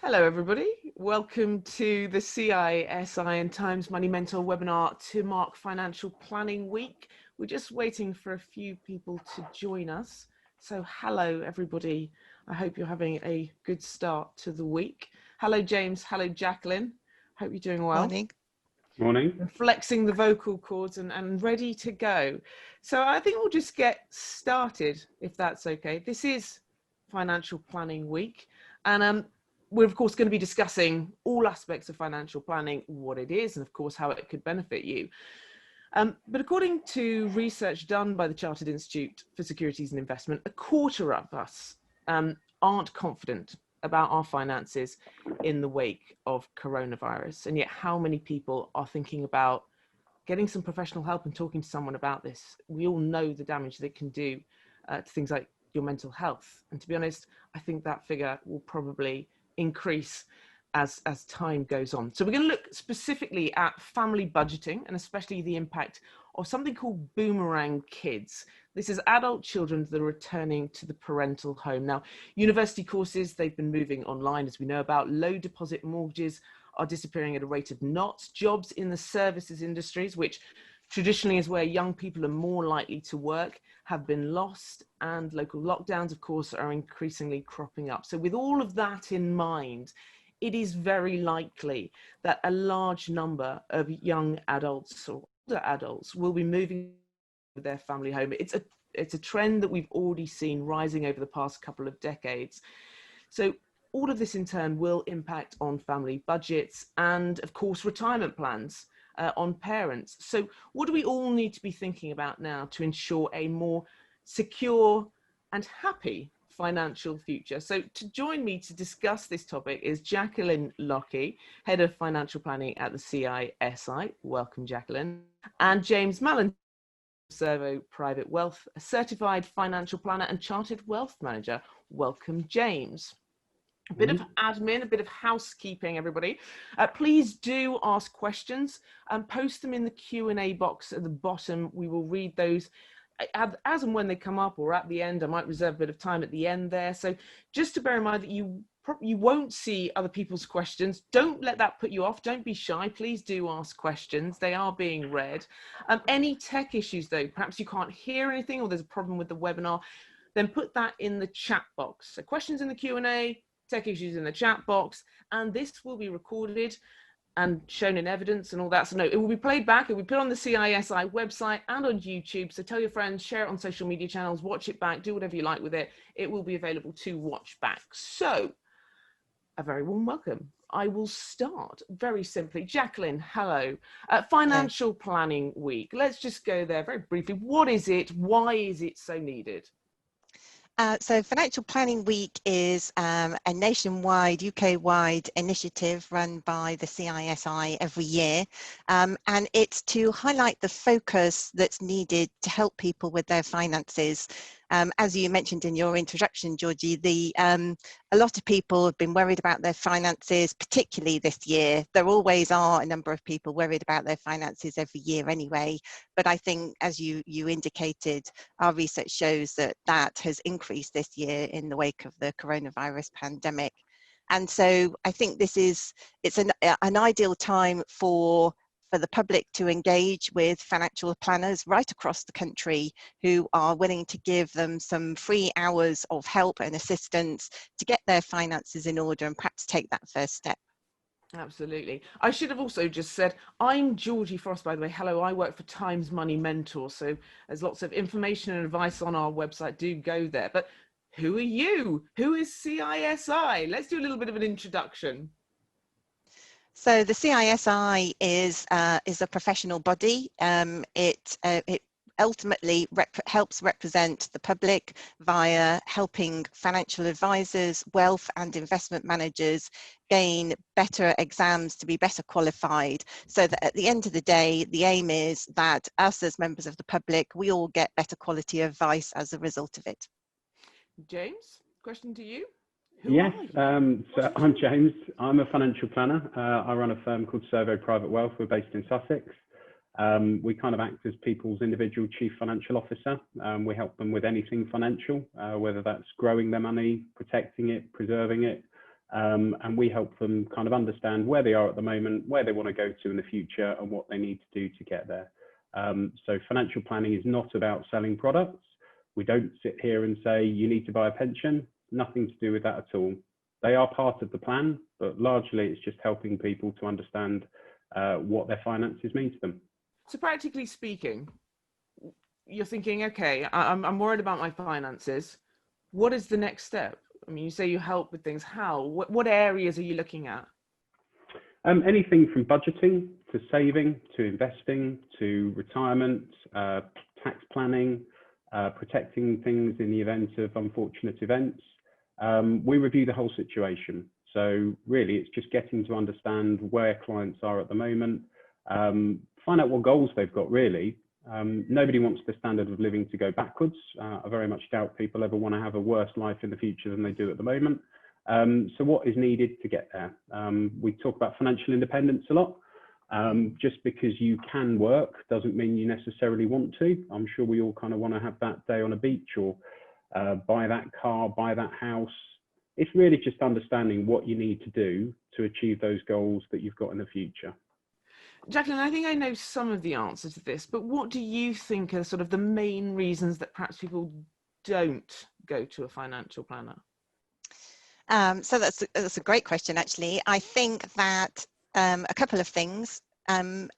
Hello everybody, welcome to the CISI and Times Money Mentor webinar to mark Financial Planning Week. We're just waiting for a few people to join us. So hello everybody, I hope you're having a good start to the week. Hello James, hello Jacqueline, hope you're doing well. Morning. Morning. And flexing the vocal cords and ready to go. So I think we'll just get started if that's okay. This is Financial Planning Week and we're of course going to be discussing all aspects of financial planning, what it is, and of course how it could benefit you. But according to research done by the Chartered Institute for Securities and Investment, a quarter of us aren't confident about our finances in the wake of coronavirus. And yet how many people are thinking about getting some professional help and talking to someone about this? We all know the damage that it can do to things like your mental health. And to be honest, I think that figure will probably increase as time goes on. So we're going to look specifically at family budgeting and especially the impact of something called boomerang kids. This is adult children that are returning to the parental home. Now, university courses, they've been moving online, as we know about. Low deposit mortgages are disappearing at a rate of knots. Jobs in the services industries, which traditionally is where young people are more likely to work, have been lost, and local lockdowns, of course, are increasingly cropping up. So with all of that in mind, it is very likely that a large number of young adults or older adults will be moving with their family home. It's a trend that we've already seen rising over the past couple of decades. So all of this in turn will impact on family budgets and, of course, retirement plans on parents. So what do we all need to be thinking about now to ensure a more secure and happy financial future? So to join me to discuss this topic is Jacqueline Lockie, Head of Financial Planning at the CISI. Welcome, Jacqueline. And James Mallinson, Servo Private Wealth, a certified financial planner and chartered wealth manager. Welcome, James. A bit of admin, a bit of housekeeping, everybody. Please do ask questions and post them in the Q&A box at the bottom. We will read those as and when they come up, or at the end. I might reserve a bit of time at the end there. So just to bear in mind that you won't see other people's questions. Don't let that put you off. Don't be shy. Please do ask questions. They are being read. Any tech issues though, perhaps you can't hear anything or there's a problem with the webinar, then put that in the chat box. So questions in the Q&A, tech issues in the chat box, and this will be recorded and shown in evidence and all that. So no, it will be played back, it will be put on the CISI website and on YouTube. So tell your friends, share it on social media channels, watch it back, do whatever you like with it. It will be available to watch back. So a very warm welcome. I will start very simply. Jacqueline, hello. Financial Planning Week. Let's just go there very briefly. What is it? Why is it so needed? So Financial Planning Week is a nationwide, UK-wide initiative run by the CISI every year. And it's to highlight the focus that's needed to help people with their finances. As you mentioned in your introduction, Georgie, a lot of people have been worried about their finances, particularly this year. There always are a number of people worried about their finances every year anyway. But I think, as you indicated, our research shows that that has increased this year in the wake of the coronavirus pandemic. And so I think it's an ideal time for the public to engage with financial planners right across the country who are willing to give them some free hours of help and assistance to get their finances in order and perhaps take that first step. Absolutely. I should have also just said, I'm Georgie Frost, by the way. Hello, I work for Times Money Mentor. So there's lots of information and advice on our website. Do go there. But who are you? Who is CISI? Let's do a little bit of an introduction. So the CISI is a professional body. It ultimately helps represent the public via helping financial advisors, wealth and investment managers gain better exams to be better qualified, so that at the end of the day, the aim is that us as members of the public, we all get better quality advice as a result of it. James, question to you. Yes, so I'm James. I'm a financial planner. I run a firm called Servo Private Wealth. We're based in Sussex. We kind of act as people's individual chief financial officer. We help them with anything financial, whether that's growing their money, protecting it, preserving it, and we help them kind of understand where they are at the moment, where they want to go to in the future, and what they need to do to get there. So financial planning is not about selling products. We don't sit here and say, you need to buy a pension. Nothing to do with that at all. They are part of the plan, but largely it's just helping people to understand what their finances mean to them. So practically speaking, you're thinking, okay, I'm worried about my finances. What is the next step? I mean, you say you help with things. How? What areas are you looking at? Anything from budgeting to saving to investing to retirement, tax planning, protecting things in the event of unfortunate events. We review the whole situation. So really, it's just getting to understand where clients are at the moment, find out what goals they've got, really. Nobody wants the standard of living to go backwards. I very much doubt people ever want to have a worse life in the future than they do at the moment. So what is needed to get there? We talk about financial independence a lot. Just because you can work doesn't mean you necessarily want to. I'm sure we all kind of want to have that day on a beach or buy that car, buy that house. It's really just understanding what you need to do to achieve those goals that you've got in the future. Jacqueline, I think I know some of the answer to this, but what do you think are sort of the main reasons that perhaps people don't go to a financial planner? So that's a great question, actually. I think that a couple of things.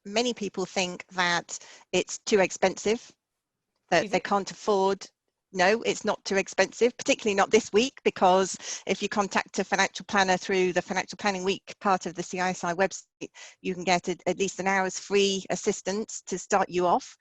Many people think that it's too expensive, that they can't afford. No, it's not too expensive, particularly not this week, because if you contact a financial planner through the Financial Planning Week part of the CISI website, you can get at least an hour's free assistance to start you off.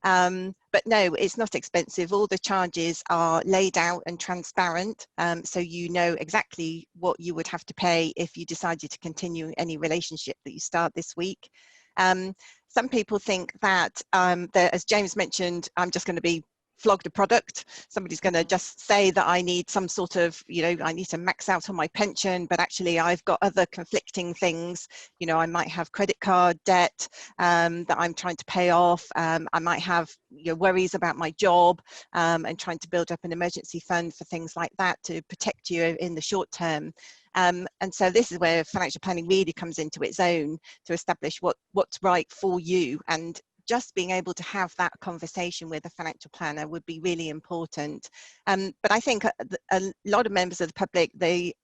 But no, it's not expensive. All the charges are laid out and transparent, so you know exactly what you would have to pay if you decided to continue any relationship that you start this week. Some people think that, as James mentioned, I'm just going to be flogged a product. Somebody's going to just say that I need some sort of, I need to max out on my pension, but actually I've got other conflicting things. I might have credit card debt that I'm trying to pay off. I might have worries about my job and trying to build up an emergency fund for things like that to protect you in the short term. And so this is where financial planning really comes into its own to establish what's right for you. And just being able to have that conversation with a financial planner would be really important. But I think a lot of members of the public, they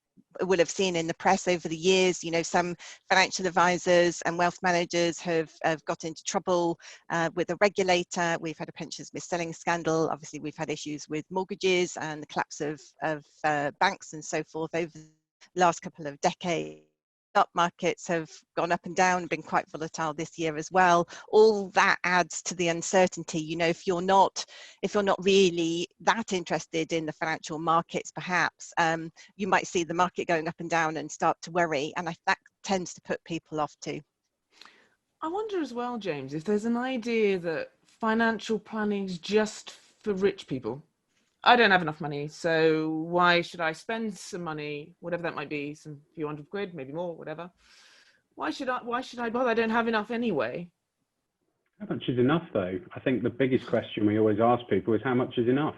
will have seen in the press over the years, some financial advisors and wealth managers have got into trouble with a regulator. We've had a pensions mis-selling scandal. Obviously, we've had issues with mortgages and the collapse of banks and so forth over the last couple of decades. Stock markets have gone up and down, been quite volatile this year as well. All that adds to the uncertainty. If you're not really that interested in the financial markets, perhaps you might see the market going up and down and start to worry, and that tends to put people off too. I wonder as well, James, if there's an idea that financial planning is just for rich people. I don't have enough money, so why should I spend some money, whatever that might be, some few hundred quid, maybe more, whatever. Why should I bother? I don't have enough anyway. How much is enough, though? I think the biggest question we always ask people is how much is enough?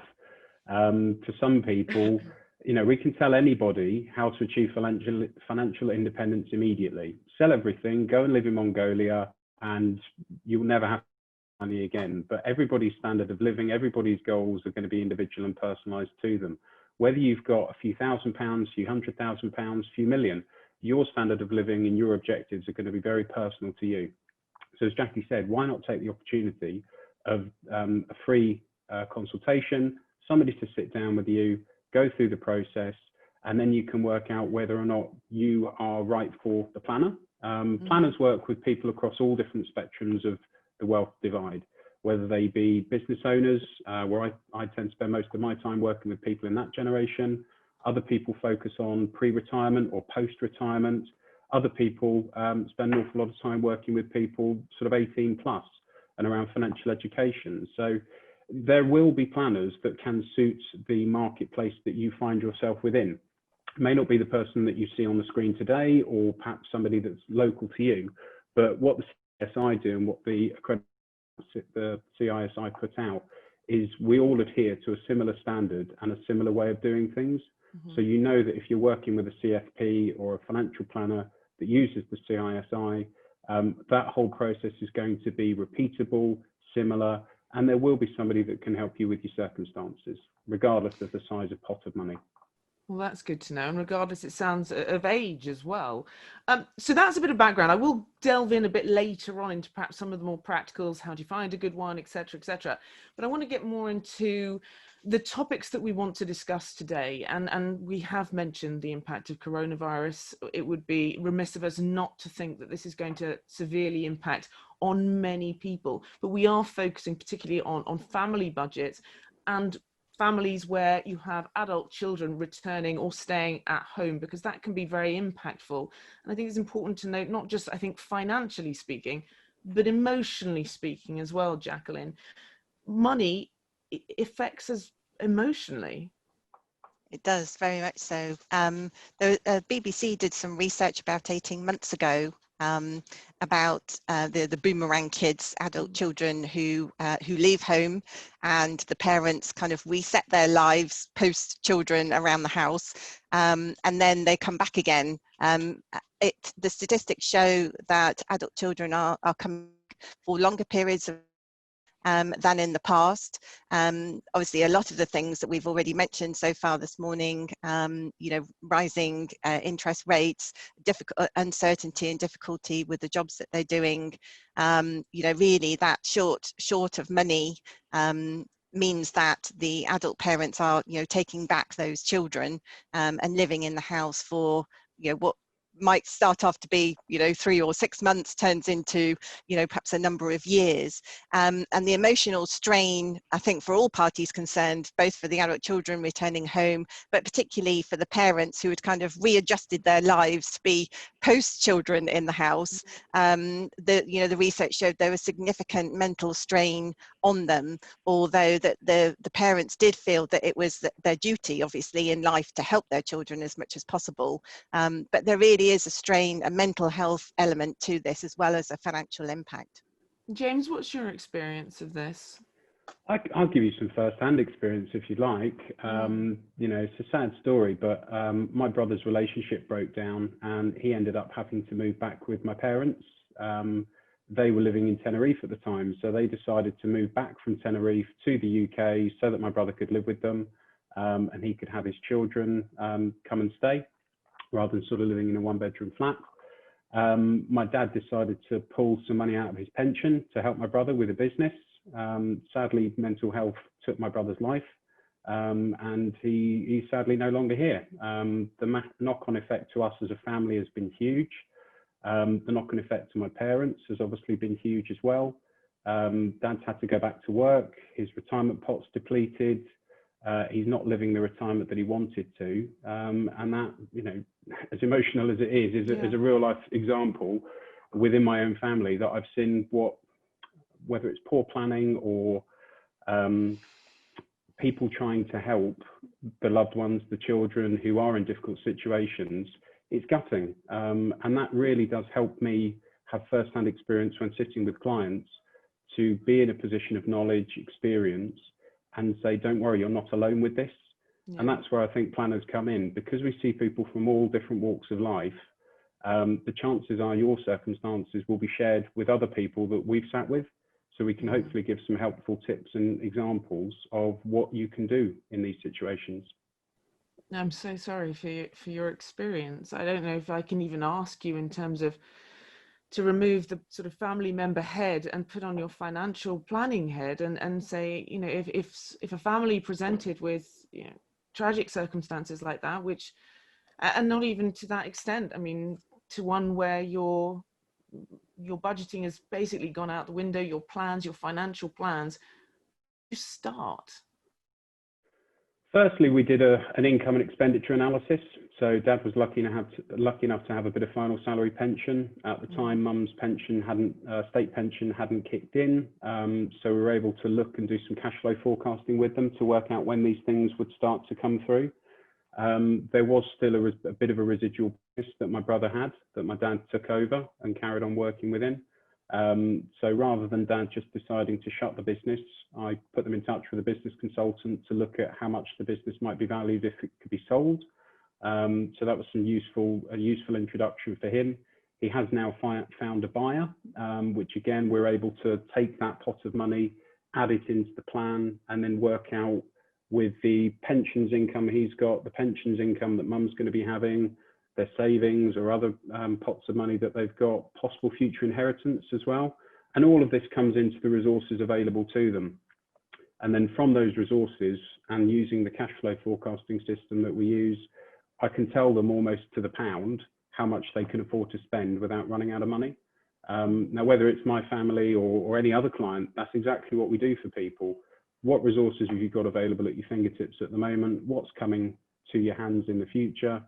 To some people, we can tell anybody how to achieve financial independence immediately. Sell everything, go and live in Mongolia, and you'll never have money again. But everybody's standard of living, everybody's goals are going to be individual and personalised to them. Whether you've got a few £1,000, a few £100,000, a few million, your standard of living and your objectives are going to be very personal to you. So as Jackie said, why not take the opportunity of a free consultation, somebody to sit down with you, go through the process, and then you can work out whether or not you are right for the planner. Planners work with people across all different spectrums of the wealth divide, whether they be business owners, where I tend to spend most of my time working with people in that generation. Other people focus on pre-retirement or post-retirement. Other people spend an awful lot of time working with people sort of 18 plus and around financial education. So there will be planners that can suit the marketplace that you find yourself within. It may not be the person that you see on the screen today, or perhaps somebody that's local to you, but what the CISI do and what the CISI put out is we all adhere to a similar standard and a similar way of doing things. So you know that if you're working with a CFP or a financial planner that uses the CISI, that whole process is going to be repeatable, similar, and there will be somebody that can help you with your circumstances, regardless of the size of pot of money. Well, that's good to know. And regardless, it sounds of age as well. So that's a bit of background. I will delve in a bit later on into perhaps some of the more practicals, how do you find a good one, etc., etc. But I want to get more into the topics that we want to discuss today. And we have mentioned the impact of coronavirus. It would be remiss of us not to think that this is going to severely impact on many people. But we are focusing particularly on family budgets and families where you have adult children returning or staying at home, because that can be very impactful. And I think it's important to note, not just, I think, financially speaking, but emotionally speaking as well, Jacqueline. Money affects us emotionally. It does, very much so. The BBC did some research about 18 months ago about the boomerang kids, adult children who leave home, and the parents kind of reset their lives post children around the house, and then they come back again. The statistics show that adult children are coming for longer periods of than in the past. Obviously, a lot of the things that we've already mentioned so far this morning, rising interest rates, uncertainty and difficulty with the jobs that they're doing, really that short of money means that the adult parents are, taking back those children and living in the house for, what might start off to be 3 or 6 months turns into perhaps a number of years, and the emotional strain, I think, for all parties concerned, both for the adult children returning home, but particularly for the parents who had kind of readjusted their lives to be post children in the house. The research showed there was significant mental strain on them, although that the parents did feel that it was their duty, obviously, in life to help their children as much as possible, but there really is a strain, a mental health element to this, as well as a financial impact. James, what's your experience of this? I'll give you some first-hand experience if you'd like. It's a sad story, but my brother's relationship broke down and he ended up having to move back with my parents. They were living in Tenerife at the time, so they decided to move back from Tenerife to the UK so that my brother could live with them, and he could have his children come and stay, rather than sort of living in a one-bedroom flat. My dad decided to pull some money out of his pension to help my brother with a business. Sadly, mental health took my brother's life, and he's sadly no longer here. The knock-on effect to us as a family has been huge. The knock-on effect to my parents has obviously been huge as well. Dad's had to go back to work. His retirement pot's depleted. He's not living the retirement that he wanted to, and that, as emotional as it is a real life example within my own family that I've seen whether it's poor planning or people trying to help the loved ones, the children who are in difficult situations. It's gutting, and that really does help me have first-hand experience when sitting with clients to be in a position of knowledge, experience, and say, don't worry, you're not alone with this. And that's where I think planners come in, because we see people from all different walks of life. The chances are your circumstances will be shared with other people that we've sat with, so we can hopefully give some helpful tips and examples of what you can do in these situations. I'm so sorry for your experience. I don't know if I can even ask you in terms of to remove the sort of family member head and put on your financial planning head and say, if a family presented with, tragic circumstances like that, which, and not even to that extent, I mean, to one where your budgeting has basically gone out the window, your plans, your financial plans, you start. Firstly, we did an income and expenditure analysis. So Dad was lucky enough to have a bit of final salary pension. At the time, Mum's pension state pension hadn't kicked in. So we were able to look and do some cash flow forecasting with them to work out when these things would start to come through. There was still a bit of a residual business that my brother had, that my dad took over and carried on working within. So rather than dad just deciding to shut the business, I put them in touch with a business consultant to look at how much the business might be valued if it could be sold. So that was a useful introduction for him. He has now found a buyer, which again, we're able to take that pot of money, add it into the plan, and then work out with the pensions income he's got, the pensions income that mum's going to be having, their savings or other pots of money that they've got, possible future inheritance as well. And all of this comes into the resources available to them. And then from those resources, and using the cash flow forecasting system that we use, I can tell them almost to the pound how much they can afford to spend without running out of money. Now, whether it's my family or any other client, that's exactly what we do for people. What resources have you got available at your fingertips at the moment? What's coming to your hands in the future?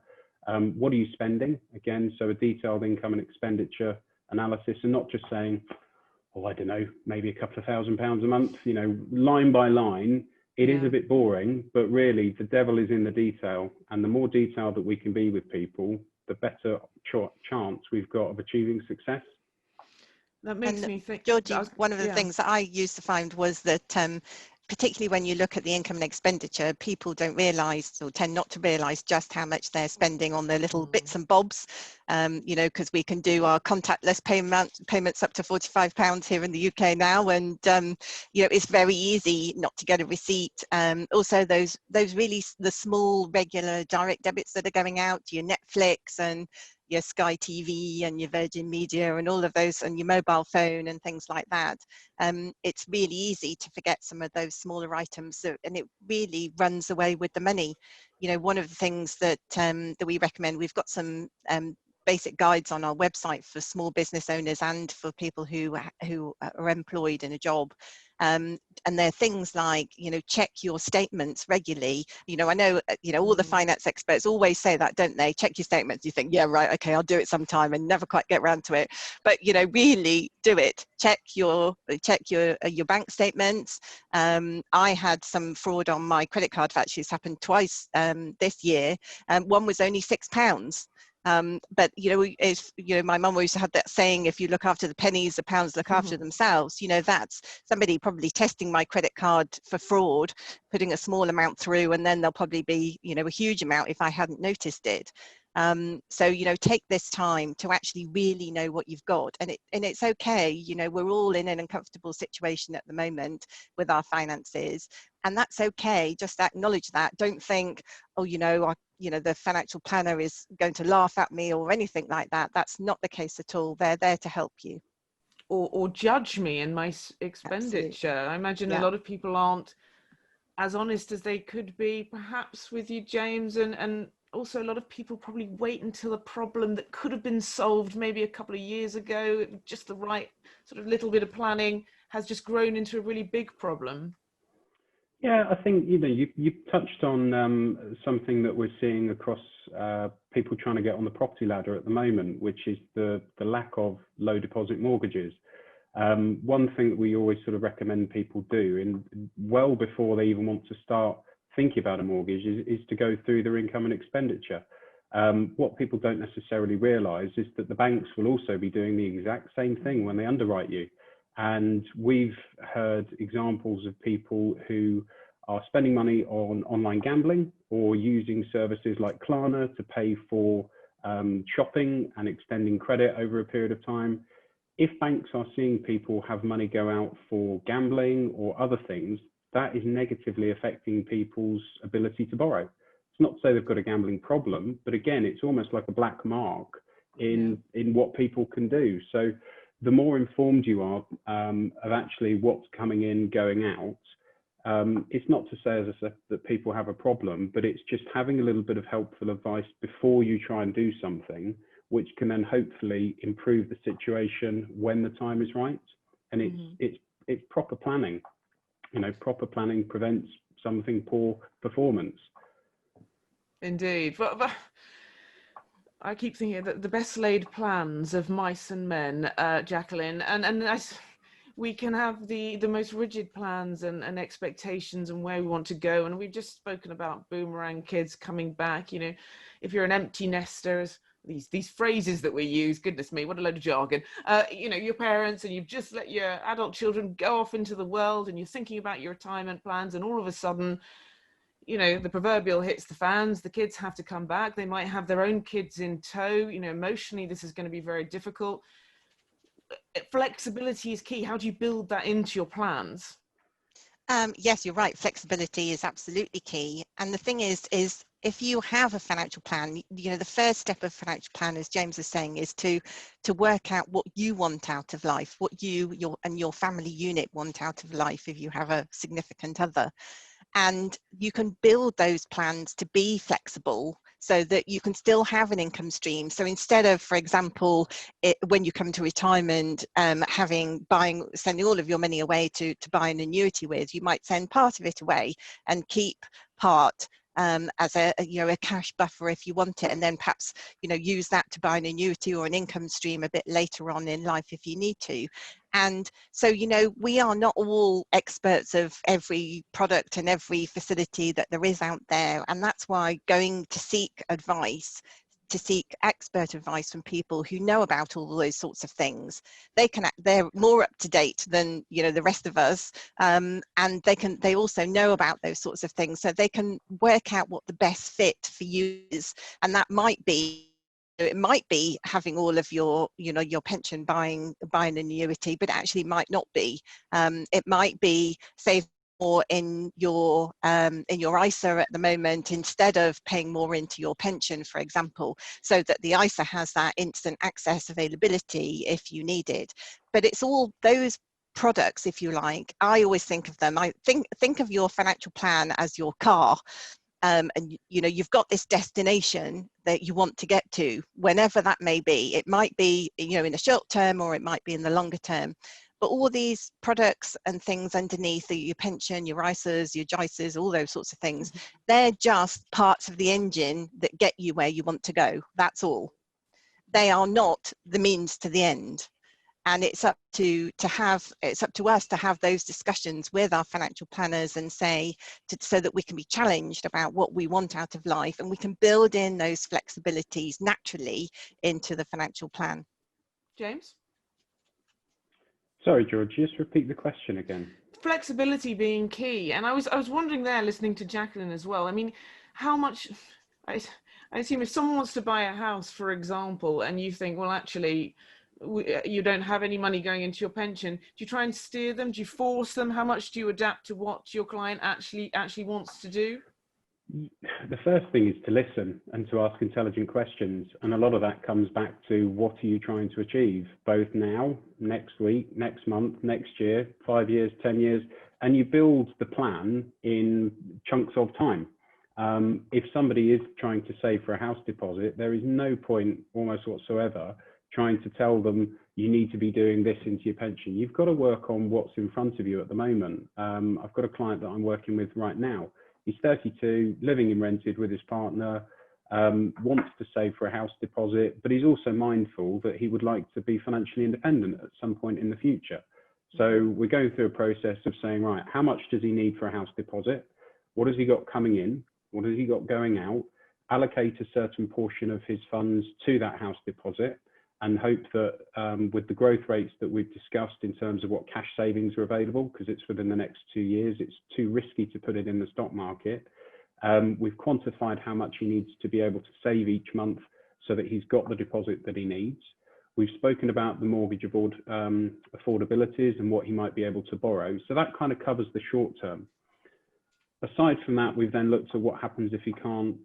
What are you spending? Again, so a detailed income and expenditure analysis, and not just saying, oh, I don't know, maybe a couple of £1,000 a month, you know, line by line. It is a bit boring, but really the devil is in the detail. And the more detailed that we can be with people, the better chance we've got of achieving success. That makes me think, Georgie, one of the things that I used to find was that particularly when you look at the income and expenditure, people don't realise or tend not to realise just how much they're spending on their little bits and bobs, you know, because we can do our contactless payments up to £45 here in the UK now, and you know, it's very easy not to get a receipt. Also those really the small regular direct debits that are going out to your Netflix and your Sky TV and your Virgin Media and all of those, and your mobile phone and things like that. It's really easy to forget some of those smaller items, and it really runs away with the money. You know, one of the things that that we recommend, we've got some basic guides on our website for small business owners and for people who are employed in a job. And they're things like, you know, check your statements regularly. You know, I know, you know, all the finance experts always say that, don't they? Check your statements. You think, yeah, right, okay, I'll do it sometime, and never quite get around to it. But, you know, really do it. Check your bank statements. I had some fraud on my credit card. Actually, it's happened twice this year. One was only £6. But you know, if you know, my mum always had that saying, if you look after the pennies, the pounds look after themselves. You know, that's somebody probably testing my credit card for fraud, putting a small amount through, and then there'll probably be, you know, a huge amount if I hadn't noticed it. So, you know, take this time to actually really know what you've got, and it's okay. You know, we're all in an uncomfortable situation at the moment with our finances, and that's okay. Just acknowledge that. Don't think, oh, you know, the financial planner is going to laugh at me or anything like that. That's not the case at all. They're there to help you. Or judge me in my expenditure. Absolutely. I imagine a lot of people aren't as honest as they could be, perhaps with you, James, and also a lot of people probably wait until a problem that could have been solved maybe a couple of years ago, just the right sort of little bit of planning, has just grown into a really big problem. Yeah, I think, you know, you touched on something that we're seeing across people trying to get on the property ladder at the moment, which is the lack of low deposit mortgages. One thing that we always sort of recommend people do, well before they even want to start thinking about a mortgage, is to go through their income and expenditure. What people don't necessarily realise is that the banks will also be doing the exact same thing when they underwrite you. And we've heard examples of people who are spending money on online gambling or using services like Klarna to pay for shopping and extending credit over a period of time. If banks are seeing people have money go out for gambling or other things, that is negatively affecting people's ability to borrow. It's not to say they've got a gambling problem, but again, it's almost like a black mark in what people can do. So the more informed you are of actually what's coming in, going out, it's not to say, as I said, that people have a problem, but it's just having a little bit of helpful advice before you try and do something, which can then hopefully improve the situation when the time is right. And it's proper planning. You know, proper planning prevents something poor performance. Indeed. But I keep thinking that the best laid plans of mice and men, Jacqueline, and we can have the most rigid plans and expectations and where we want to go. And we've just spoken about boomerang kids coming back. You know, if you're an empty nester, as these phrases that we use, goodness me, what a load of jargon, you know, your parents, and you've just let your adult children go off into the world, and you're thinking about your retirement plans, and all of a sudden, you know, the proverbial hits the fans, the kids have to come back, they might have their own kids in tow, you know, emotionally this is going to be very difficult. Flexibility is key. How do you build that into your plans? Yes, you're right. Flexibility is absolutely key. And the thing is if you have a financial plan, you know, the first step of financial plan, as James was saying, is to work out what you want out of life, what your family unit want out of life if you have a significant other. And you can build those plans to be flexible so that you can still have an income stream. So instead of, for example, when you come to retirement, sending all of your money away to buy an annuity with, you might send part of it away and keep part as a cash buffer if you want it, and then perhaps, you know, use that to buy an annuity or an income stream a bit later on in life if you need to. And so, you know, we are not all experts of every product and every facility that there is out there, and that's why going to seek advice, to seek expert advice from people who know about all those sorts of things, they're more up to date than, you know, the rest of us, and they also know about those sorts of things, so they can work out what the best fit for you is. And that might be, it might be having all of your, you know, your pension buying an annuity, but actually might not be. It might be save more in your ISA at the moment instead of paying more into your pension, for example, so that the ISA has that instant access availability if you need it. But it's all those products, if you like. I always think of them, I think of your financial plan as your car. And you know, you've got this destination that you want to get to, whenever that may be. It might be, you know, in the short term, or it might be in the longer term. But all these products and things underneath, your pension, your ISAs, your JISAs, all those sorts of things, they're just parts of the engine that get you where you want to go. That's all. They are not the means to the end. And it's up to us to have those discussions with our financial planners and so that we can be challenged about what we want out of life, and we can build in those flexibilities naturally into the financial plan. James? Sorry, George, just repeat the question again. Flexibility being key. And I was wondering there, listening to Jacqueline as well, I mean, how much, I assume if someone wants to buy a house, for example, and you think, well, actually, you don't have any money going into your pension, do you try and steer them? Do you force them? How much do you adapt to what your client actually wants to do? The first thing is to listen and to ask intelligent questions, and a lot of that comes back to what are you trying to achieve, both now, next week, next month, next year, 5 years, 10 years, and you build the plan in chunks of time. If somebody is trying to save for a house deposit, there is no point almost whatsoever trying to tell them you need to be doing this into your pension. You've got to work on what's in front of you at the moment. I've got a client that I'm working with right now. He's 32, living in rented with his partner, wants to save for a house deposit, but he's also mindful that he would like to be financially independent at some point in the future. So we're going through a process of saying, right, how much does he need for a house deposit? What has he got coming in? What has he got going out? Allocate a certain portion of his funds to that house deposit, and hope that with the growth rates that we've discussed in terms of what cash savings are available, because it's within the next 2 years, it's too risky to put it in the stock market. We've quantified how much he needs to be able to save each month so that he's got the deposit that he needs. We've spoken about the mortgage affordabilities and what he might be able to borrow. So that kind of covers the short term. Aside from that, we've then looked at what happens if he can't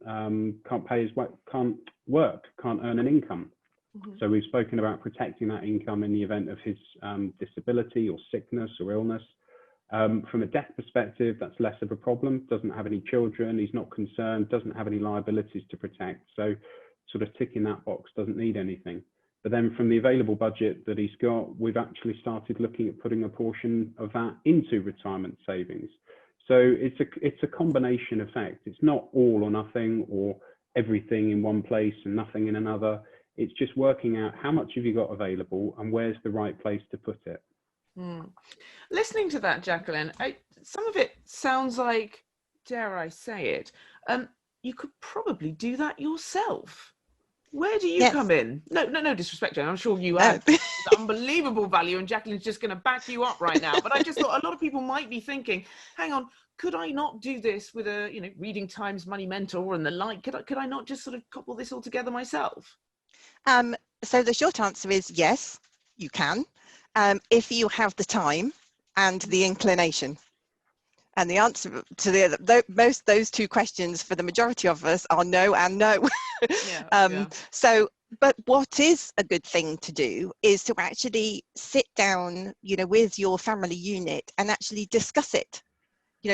pay his can't work, can't earn an income. So we've spoken about protecting that income in the event of his disability or sickness or illness. From a death perspective, that's less of a problem. Doesn't have any children, he's not concerned, doesn't have any liabilities to protect. So sort of ticking that box, doesn't need anything. But then from the available budget that he's got, we've actually started looking at putting a portion of that into retirement savings. So it's a combination effect. It's not all or nothing, or everything in one place and nothing in another. It's just working out how much have you got available and where's the right place to put it. Listening to that, Jacqueline, some of it sounds like, dare I say it, you could probably do that yourself. Where do you Yes. come in? No disrespect, Jane. I'm sure you No. add unbelievable value, and Jacqueline's just going to back you up right now. But I just thought a lot of people might be thinking, hang on, could I not do this with a, Reading Times Money Mentor and the like? Could I not just sort of couple this all together myself? So the short answer is yes, you can, if you have the time and the inclination. And the answer to those two questions for the majority of us are no and no. Yeah. So, but what is a good thing to do is to actually sit down, with your family unit and actually discuss it.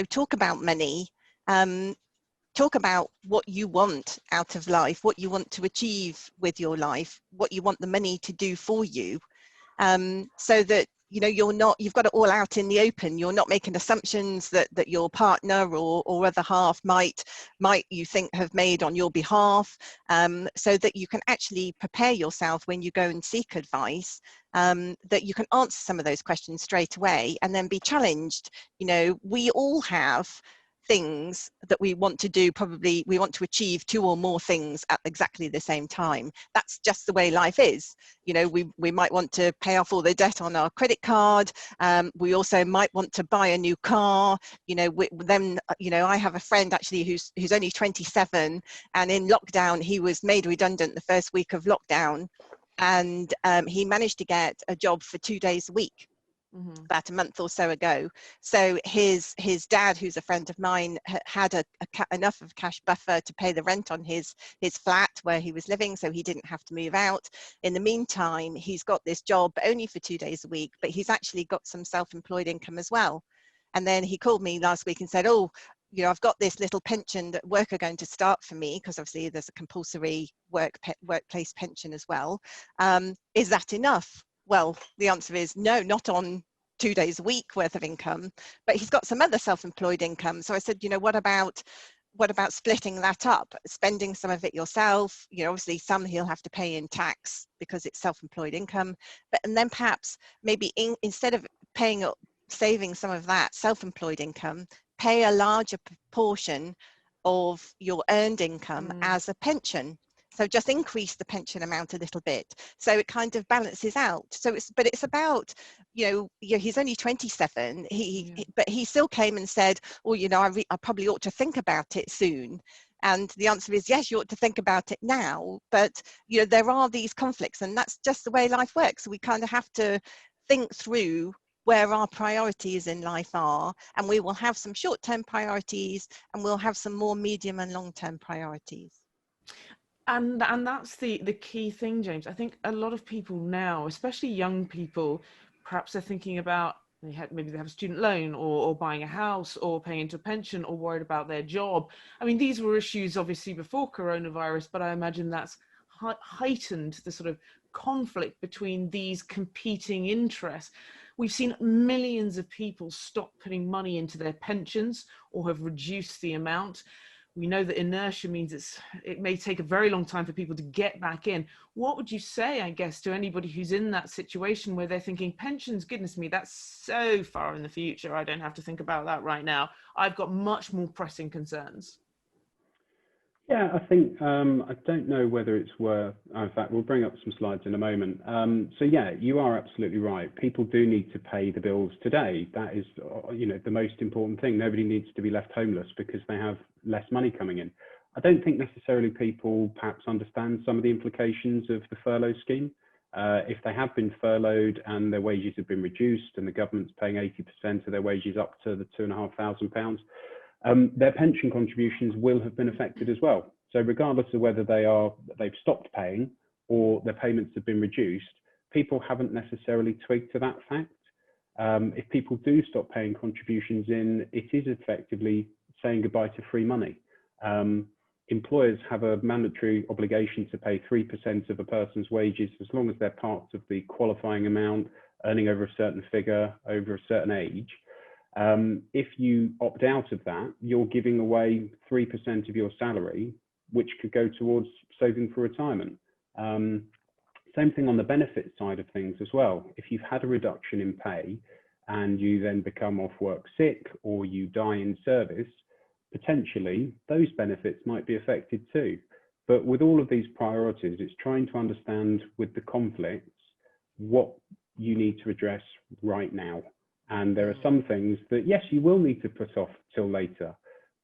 Talk about money, talk about what you want out of life, what you want to achieve with your life, what you want the money to do for you, so that you've got it all out in the open. You're not making assumptions that your partner or other half might you think have made on your behalf, so that you can actually prepare yourself when you go and seek advice, that you can answer some of those questions straight away and then be challenged. We all have things that we want to do. Probably we want to achieve 2 or more things at exactly the same time. That's just the way life is. We might want to pay off all the debt on our credit card. We also might want to buy a new car. I have a friend actually who's only 27, and in lockdown he was made redundant the first week of lockdown, and he managed to get a job for 2 days a week. About a month or so ago. So his dad, who's a friend of mine, had enough of a cash buffer to pay the rent on his flat where he was living, so he didn't have to move out. In the meantime, he's got this job only for 2 days a week, but he's actually got some self-employed income as well. And then he called me last week and said, oh, I've got this little pension that work are going to start for me, because obviously there's a compulsory workplace pension as well. Is that enough? Well, the answer is no, not on 2 days a week worth of income, but he's got some other self-employed income. So I said, what about splitting that up, spending some of it yourself? Obviously some he'll have to pay in tax because it's self-employed income, and then perhaps maybe instead of saving some of that self-employed income, pay a larger proportion of your earned income as a pension. So just increase the pension amount a little bit, so it kind of balances out. So it's about, he's only 27. But he still came and said, oh, I probably ought to think about it soon. And the answer is yes, you ought to think about it now. But there are these conflicts, and that's just the way life works. So we kind of have to think through where our priorities in life are, and we will have some short-term priorities, and we'll have some more medium and long-term priorities. And that's the key thing, James. I think a lot of people now, especially young people, perhaps they're thinking about maybe they have a student loan or buying a house or paying into a pension or worried about their job. I mean, these were issues obviously before coronavirus, but I imagine that's heightened the sort of conflict between these competing interests. We've seen millions of people stop putting money into their pensions or have reduced the amount. We know that inertia means it may take a very long time for people to get back in. What would you say, I guess, to anybody who's in that situation where they're thinking, pensions, goodness me, that's so far in the future. I don't have to think about that right now. I've got much more pressing concerns. Yeah, I think, I don't know whether it's worth, in fact, we'll bring up some slides in a moment. So yeah, you are absolutely right. People do need to pay the bills today. That is, the most important thing. Nobody needs to be left homeless because they have less money coming in. I don't think necessarily people perhaps understand some of the implications of the furlough scheme. If they have been furloughed and their wages have been reduced and the government's paying 80% of their wages up to the £2,500, their pension contributions will have been affected as well. So regardless of whether they've stopped paying or their payments have been reduced, people haven't necessarily twigged to that fact. If people do stop paying contributions in, it is effectively saying goodbye to free money. Employers have a mandatory obligation to pay 3% of a person's wages as long as they're part of the qualifying amount, earning over a certain figure, over a certain age. If you opt out of that, you're giving away 3% of your salary, which could go towards saving for retirement. Same thing on the benefit side of things as well. If you've had a reduction in pay and you then become off work sick or you die in service, potentially those benefits might be affected too. But with all of these priorities, it's trying to understand with the conflicts what you need to address right now. And there are some things that, yes, you will need to put off till later,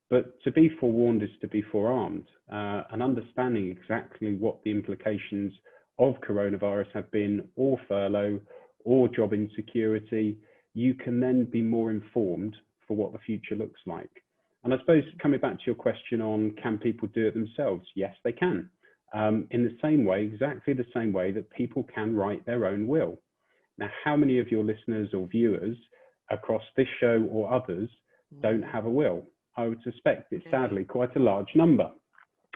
but to be forewarned is to be forearmed, and understanding exactly what the implications of coronavirus have been, or furlough, or job insecurity, you can then be more informed for what the future looks like. And I suppose coming back to your question on can people do it themselves? Yes, they can. In the same way, exactly the same way that people can write their own will. Now, how many of your listeners or viewers across this show or others don't have a will? I would suspect it's sadly quite a large number.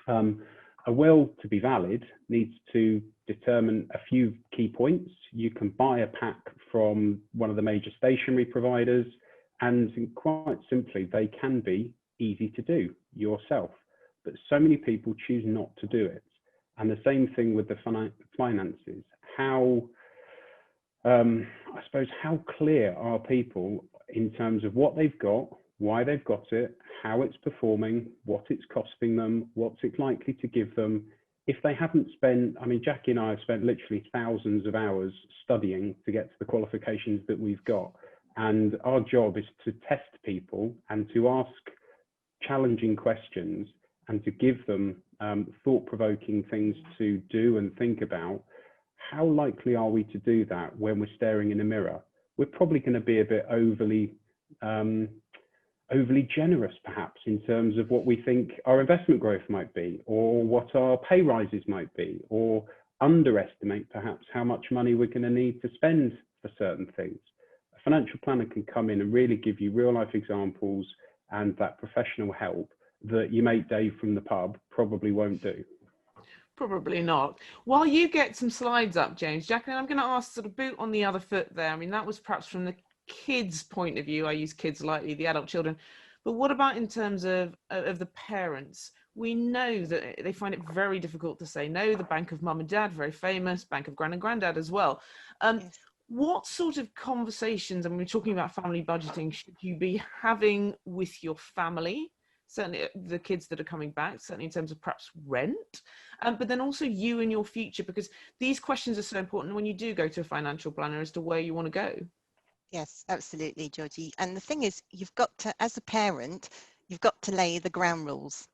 A will, to be valid, needs to determine a few key points. You can buy a pack from one of the major stationery providers, and quite simply, they can be easy to do yourself. But so many people choose not to do it. And the same thing with the finances. How, I suppose, how clear are people in terms of what they've got, why they've got it, how it's performing, what it's costing them, what's it likely to give them? If they haven't spent, I mean, Jackie and I have spent literally thousands of hours studying to get to the qualifications that we've got. And our job is to test people and to ask challenging questions and to give them thought-provoking things to do and think about. How likely are we to do that when we're staring in a mirror? We're probably going to be a bit overly generous, perhaps, in terms of what we think our investment growth might be, or what our pay rises might be, or underestimate perhaps how much money we're going to need to spend for certain things. A financial planner can come in and really give you real life examples and that professional help that your mate Dave from the pub probably won't do. Probably not. While you get some slides up, James, Jacqueline, I'm going to ask sort of boot on the other foot there. I mean, that was perhaps from the kids' point of view. I use kids lightly, the adult children. But what about in terms of the parents? We know that they find it very difficult to say no. The bank of mum and dad, very famous, bank of gran and granddad as well. Yes. What sort of conversations, and we're talking about family budgeting, should you be having with your family? Certainly the kids that are coming back, certainly in terms of perhaps rent, but then also you and your future, because these questions are so important when you do go to a financial planner as to where you want to go. Yes, absolutely, Georgie. And the thing is, you've got to, as a parent, you've got to lay the ground rules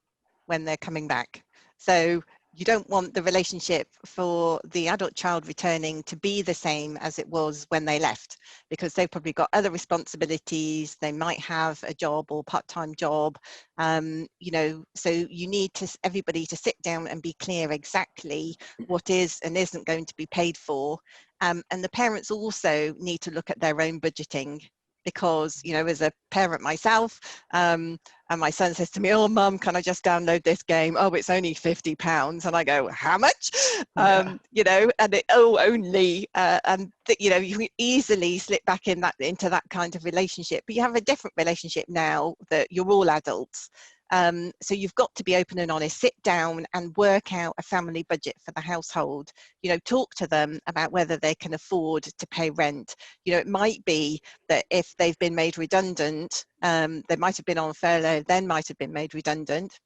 when they're coming back. So you don't want the relationship for the adult child returning to be the same as it was when they left, because they've probably got other responsibilities. They might have a job or part-time job, you know, so you need everybody to sit down and be clear exactly what is and isn't going to be paid for. And the parents also need to look at their own budgeting, because, you know, as a parent myself, and my son says to me, "Oh, Mum, can I just download this game? Oh, it's only £50." And I go, "How much?" Yeah. You know, and only, and you know, you can easily slip back into that kind of relationship. But you have a different relationship now that you're all adults. So you've got to be open and honest, sit down and work out a family budget for the household. You know, talk to them about whether they can afford to pay rent. You know, it might be that if they've been made redundant, they might have been on furlough, then might have been made redundant,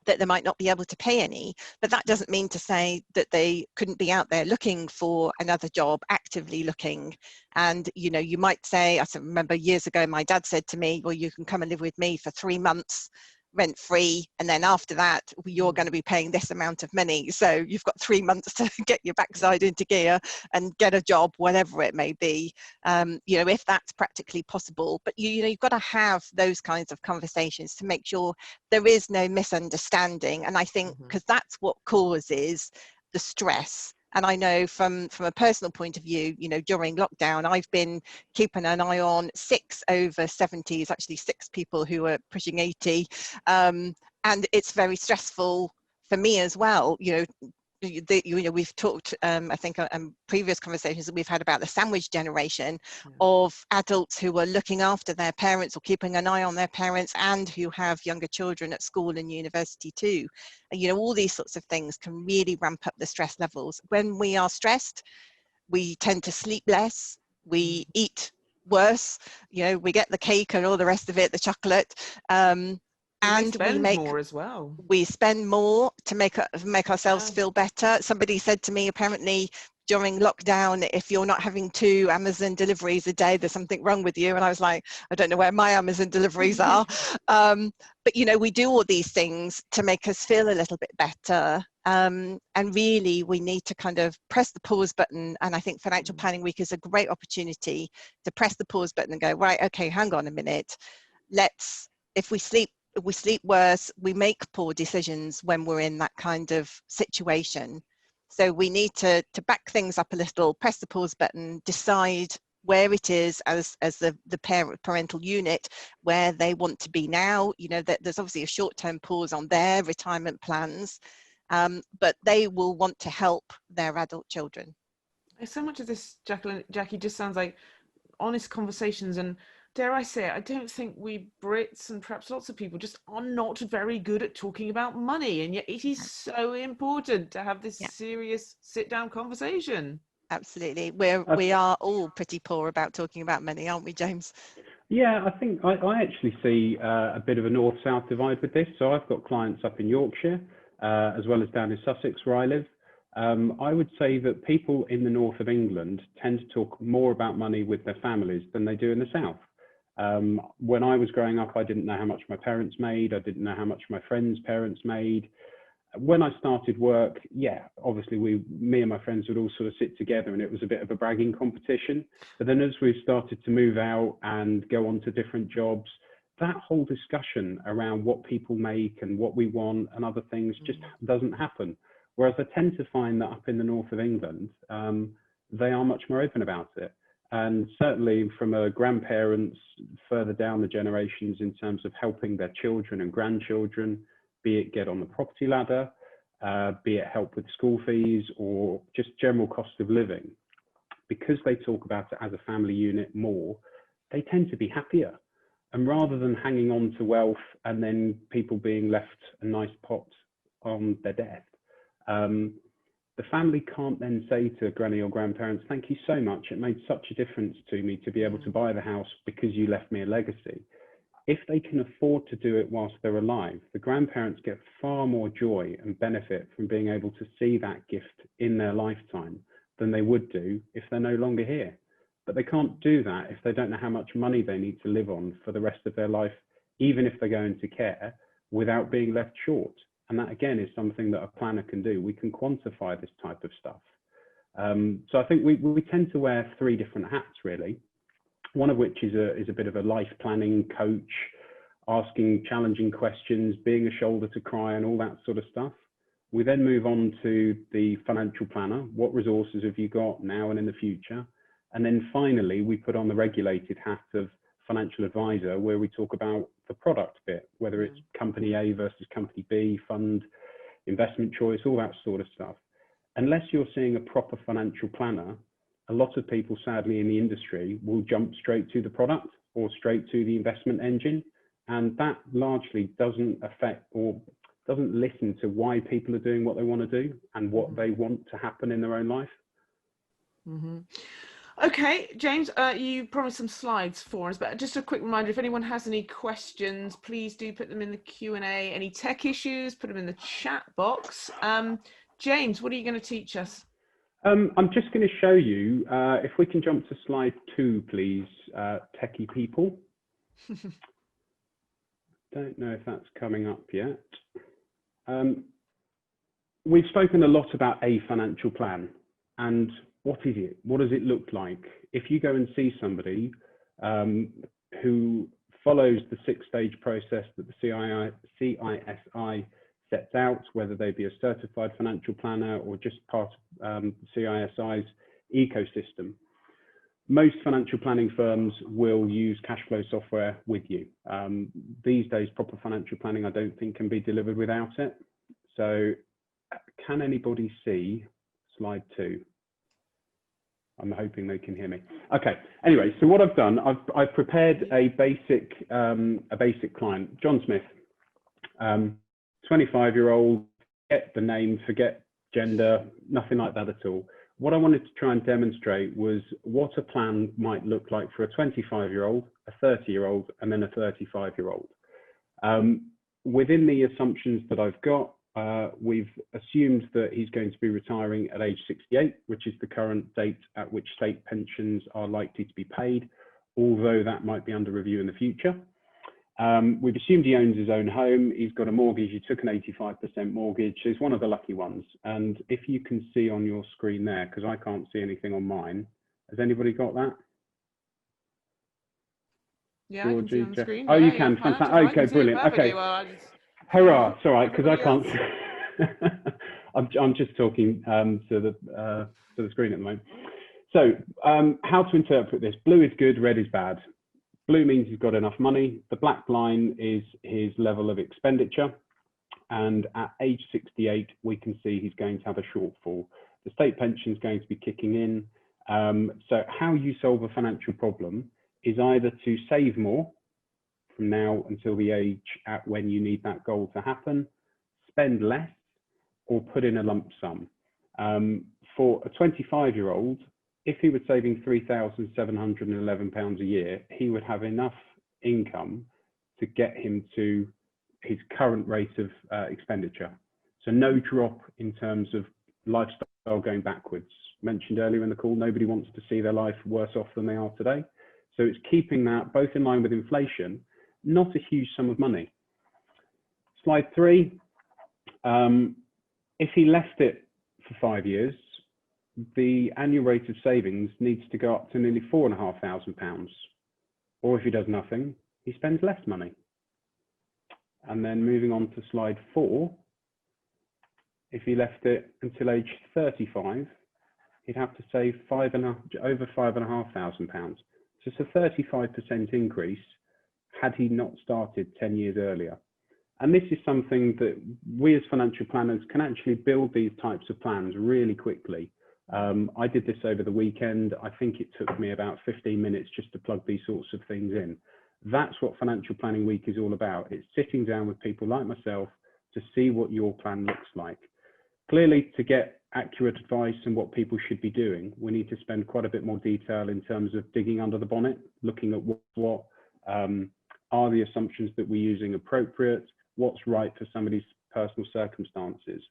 that they might not be able to pay any, but that doesn't mean to say that they couldn't be out there looking for another job, actively looking. And, you know, you might say, I remember years ago, my dad said to me, "Well, you can come and live with me for 3 months rent free, and then after that you're going to be paying this amount of money, so you've got 3 months to get your backside into gear and get a job, whatever it may be." You know, if that's practically possible. But you know, you've got to have those kinds of conversations to make sure there is no misunderstanding. And I think because that's what causes the stress. And I know from a personal point of view, you know, during lockdown, I've been keeping an eye on 6 over 70s, actually 6 people who are pushing 80. And it's very stressful for me as well. You know, we've talked, I think, previous conversations that we've had about the sandwich generation of adults who are looking after their parents or keeping an eye on their parents, and who have younger children at school and university too. And, you know, all these sorts of things can really ramp up the stress levels. When we are stressed, we tend to sleep less, we eat worse, you know, we get the cake and all the rest of it, the chocolate. And spend more as well. We spend more to make ourselves Yeah. feel better. Somebody said to me, apparently during lockdown, if you're not having 2 Amazon deliveries a day, there's something wrong with you. And I was like, I don't know where my Amazon deliveries are. But you know, we do all these things to make us feel a little bit better. And really, we need to kind of press the pause button. And I think Financial Planning Week is a great opportunity to press the pause button and go, right, okay, hang on a minute. If we sleep worse, we make poor decisions when we're in that kind of situation. So we need to back things up a little, press the pause button, decide where it is as the parental unit, where they want to be now. You know, that there's obviously a short-term pause on their retirement plans, but they will want to help their adult children. So much of this, Jackie, just sounds like honest conversations, and dare I say it, I don't think we Brits and perhaps lots of people just are not very good at talking about money, and yet it is so important to have this serious sit-down conversation. Absolutely. We are all pretty poor about talking about money, aren't we, James? Yeah, I think I actually see a bit of a north-south divide with this. So I've got clients up in Yorkshire, as well as down in Sussex where I live. I would say that people in the north of England tend to talk more about money with their families than they do in the south. When I was growing up, I didn't know how much my parents made. I didn't know how much my friends' parents made. When I started work, yeah, obviously me and my friends would all sort of sit together and it was a bit of a bragging competition. But then as we started to move out and go on to different jobs, that whole discussion around what people make and what we want and other things just doesn't happen. Whereas I tend to find that up in the north of England, they are much more open about it. And certainly from grandparents further down the generations in terms of helping their children and grandchildren, be it get on the property ladder, be it help with school fees or just general cost of living, because they talk about it as a family unit more, they tend to be happier. And rather than hanging on to wealth and then people being left a nice pot on their death, the family can't then say to granny or grandparents, thank you so much, it made such a difference to me to be able to buy the house because you left me a legacy. If they can afford to do it whilst they're alive, the grandparents get far more joy and benefit from being able to see that gift in their lifetime than they would do if they're no longer here. But they can't do that if they don't know how much money they need to live on for the rest of their life, even if they go into care, without being left short. And that, again, is something that a planner can do. We can quantify this type of stuff. So I think we tend to wear 3 different hats, really. One of which is a bit of a life planning coach, asking challenging questions, being a shoulder to cry and all that sort of stuff. We then move on to the financial planner. What resources have you got now and in the future? And then finally, we put on the regulated hat of financial advisor, where we talk about the product bit, whether it's company A versus company B, fund, investment choice, all that sort of stuff. Unless you're seeing a proper financial planner, a lot of people, sadly, in the industry will jump straight to the product or straight to the investment engine. And that largely doesn't affect or doesn't listen to why people are doing what they want to do and what they want to happen in their own life. Okay, James, you promised some slides for us, but just a quick reminder, if anyone has any questions, please do put them in the Q&A. Any tech issues, put them in the chat box. James, what are you going to teach us? I'm just going to show you, if we can jump to slide 2, please, techie people. Don't know if that's coming up yet. We've spoken a lot about a financial plan, and what is it? What does it look like? If you go and see somebody who follows the 6-stage process that the CISI sets out, whether they be a certified financial planner or just part of the CISI's ecosystem, most financial planning firms will use cash flow software with you. These days, proper financial planning, I don't think, can be delivered without it. So can anybody see slide 2? I'm hoping they can hear me. Okay. Anyway, so what I've done, I've prepared a basic client, John Smith, 25-year-old, forget the name, forget gender, nothing like that at all. What I wanted to try and demonstrate was what a plan might look like for a 25-year-old, a 30-year-old, and then a 35-year-old. within the assumptions that I've got, we've assumed that he's going to be retiring at age 68, which is the current date at which state pensions are likely to be paid, although that might be under review in the future. We've assumed he owns his own home. He's got a mortgage. He took an 85% mortgage. He's one of the lucky ones. And if you can see on your screen there, because I can't see anything on mine, has anybody got that? Yeah, I can see on the screen. Oh, yeah, you can. Fantastic. Okay, brilliant. Okay. Well, Hurrah. It's all right, because I can't see. I'm just talking to the screen at the moment. So how to interpret this? Blue is good, red is bad. Blue means he's got enough money. The black line is his level of expenditure. And at age 68, we can see he's going to have a shortfall. The state pension is going to be kicking in. So how you solve a financial problem is either to save more from now until the age at when you need that goal to happen, spend less, or put in a lump sum. For a 25-year-old, if he was saving £3,711 a year, he would have enough income to get him to his current rate of expenditure. So no drop in terms of lifestyle going backwards. Mentioned earlier in the call, nobody wants to see their life worse off than they are today. So it's keeping that both in line with inflation, not a huge sum of money. Slide 3, if he left it for 5 years, the annual rate of savings needs to go up to nearly £4,500. Or if he does nothing, he spends less money. And then moving on to slide 4, if he left it until age 35, he'd have to save over £5,500. So it's a 35% increase had he not started 10 years earlier. And this is something that we as financial planners can actually build these types of plans really quickly. I did this over the weekend. I think it took me about 15 minutes just to plug these sorts of things in. That's what Financial Planning Week is all about. It's sitting down with people like myself to see what your plan looks like. Clearly, to get accurate advice on what people should be doing, we need to spend quite a bit more detail in terms of digging under the bonnet, looking at what are the assumptions that we're using appropriate, what's right for somebody's personal circumstances.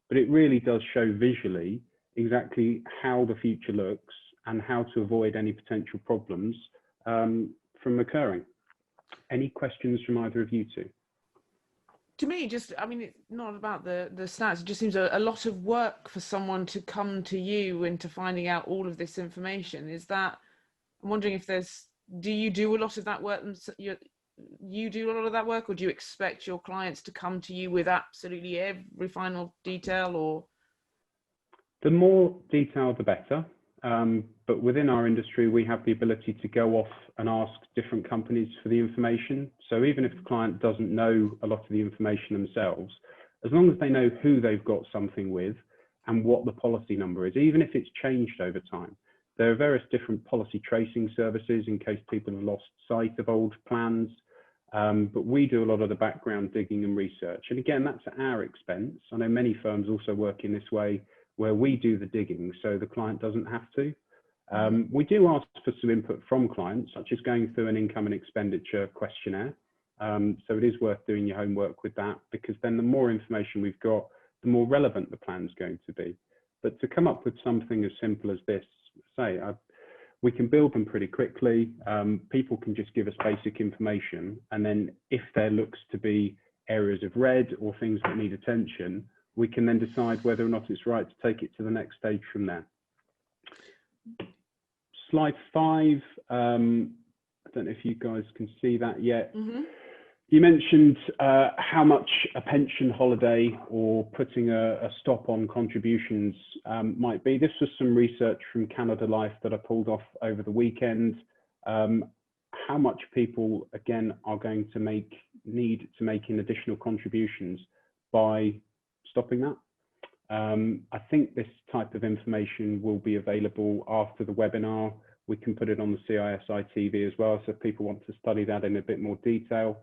But it really does show visually exactly how the future looks and how to avoid any potential problems from occurring. Any questions from either of you two? To me, I mean, it's not about the stats. It just seems a lot of work for someone to come to you into finding out all of this information. I'm wondering if do you do a lot of that work? You do a lot of that work, or do you expect your clients to come to you with absolutely every final detail? Or the more detail, the better. But within our industry, we have the ability to go off and ask different companies for the information. So even if the client doesn't know a lot of the information themselves, as long as they know who they've got something with and what the policy number is, even if it's changed over time. There are various different policy tracing services in case people have lost sight of old plans. But we do a lot of the background digging and research. And again, that's at our expense. I know many firms also work in this way, where we do the digging so the client doesn't have to. We do ask for some input from clients, such as going through an income and expenditure questionnaire. So it is worth doing your homework with that, because then the more information we've got, the more relevant the plan's going to be. But to come up with something as simple as this, we can build them pretty quickly. People can just give us basic information, and then if there looks to be areas of red or things that need attention, we can then decide whether or not it's right to take it to the next stage from there. Slide 5, I don't know if you guys can see that yet. Mm-hmm. You mentioned how much a pension holiday or putting a stop on contributions might be. This was some research from Canada Life that I pulled off over the weekend. How much people, again, are going to need to make in additional contributions by stopping that. I think this type of information will be available after the webinar. We can put it on the CISI TV as well, so if people want to study that in a bit more detail.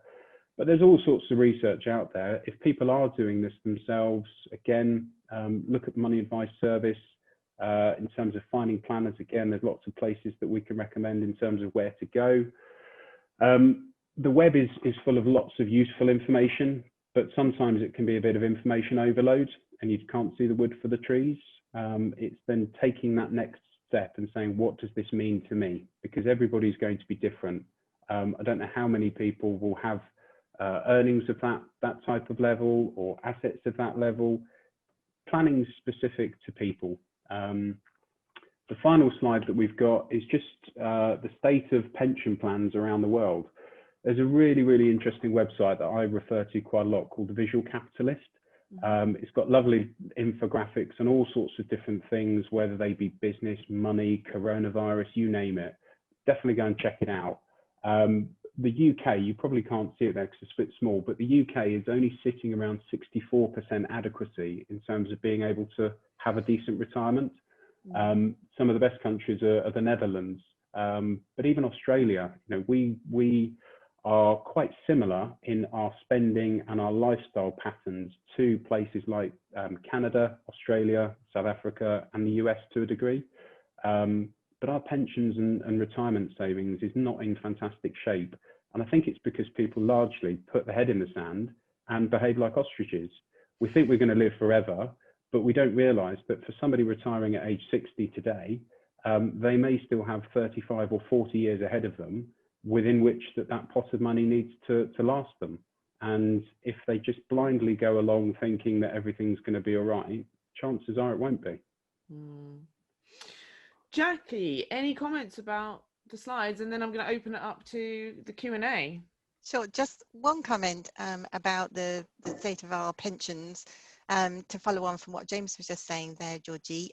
But there's all sorts of research out there. If people are doing this themselves, again, look at the Money Advice Service. In terms of finding planners, again, there's lots of places that we can recommend in terms of where to go. The web is full of lots of useful information. but sometimes it can be a bit of information overload and you can't see the wood for the trees. It's then taking that next step and saying, what does this mean to me? Because everybody's going to be different. I don't know how many people will have earnings of that type of level or assets of that level. Planning is specific to people. The final slide that we've got is just the state of pension plans around the world. There's a really, really interesting website that I refer to quite a lot called the Visual Capitalist. It's got lovely infographics and all sorts of different things, whether they be business, money, coronavirus, you name it. Definitely go and check it out. The UK, you probably can't see it there because it's a bit small, but the UK is only sitting around 64% adequacy in terms of being able to have a decent retirement. Some of the best countries are the Netherlands, but even Australia, you know, we are quite similar in our spending and our lifestyle patterns to places like Canada, Australia, South Africa, and the US to a degree. But our pensions and retirement savings is not in fantastic shape. And I think it's because people largely put their head in the sand and behave like ostriches. We think we're going to live forever, but we don't realise that for somebody retiring at age 60 today, they may still have 35 or 40 years ahead of them within which that pot of money needs to last them. And if they just blindly go along thinking that everything's going to be all right, chances are it won't be. Jackie, any comments about the slides? And then I'm going to open it up to the Q&A. Sure, just one comment about the state of our pensions, to follow on from what James was just saying there, Georgie.